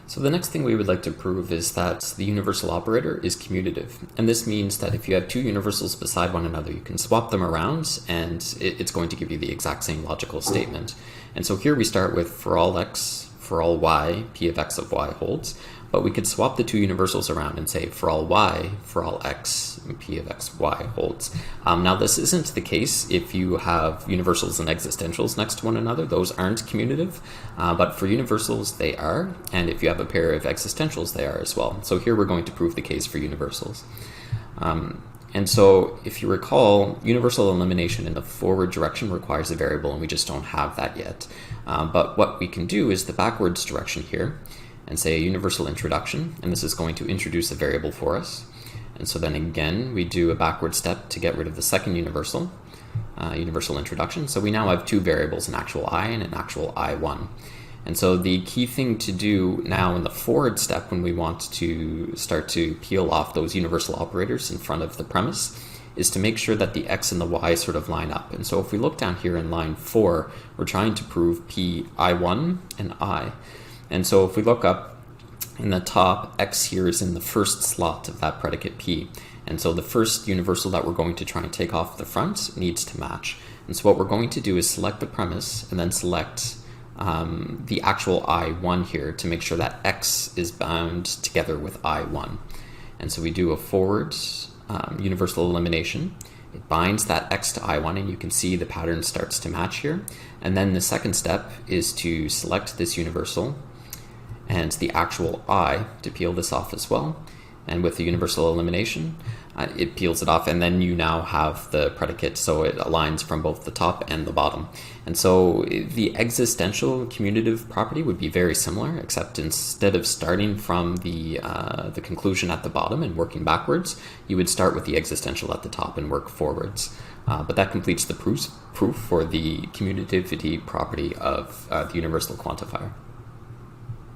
So the next thing we would like to prove is that the universal operator is commutative. And this means that if you have two universals beside one another, you can swap them around and it's going to give you the exact same logical statement. And so here we start with for all x, for all y, p of x of y holds. But we could swap the two universals around and say for all y, for all x, p of x, y holds. Now this isn't the case if you have universals and existentials next to one another. Those aren't commutative, but for universals they are, and if you have a pair of existentials they are as well. So here we're going to prove the case for universals. And so if you recall, universal elimination in the forward direction requires a variable, and we just don't have that yet. But what we can do is the backwards direction here, and say a universal introduction, and this is going to introduce a variable for us. And so then again, we do a backward step to get rid of the second universal, universal introduction. So we now have two variables, an actual I and an actual I1. And so the key thing to do now in the forward step when we want to start to peel off those universal operators in front of the premise is to make sure that the x and the y sort of line up. And so if we look down here in line 4, we're trying to prove p I1 and I. And so if we look up in the top, x here is in the first slot of that predicate p. And so the first universal that we're going to try and take off the front needs to match. And so what we're going to do is select the premise and then select the actual I1 here to make sure that x is bound together with I1. And so we do a forward universal elimination. It binds that x to I1, and you can see the pattern starts to match here. And then the second step is to select this universal and the actual I to peel this off as well. And with the universal elimination, it peels it off, and then you now have the predicate, so it aligns from both the top and the bottom. And so the existential commutative property would be very similar, except instead of starting from the conclusion at the bottom and working backwards, you would start with the existential at the top and work forwards. But that completes the proof for the commutativity property of the universal quantifier.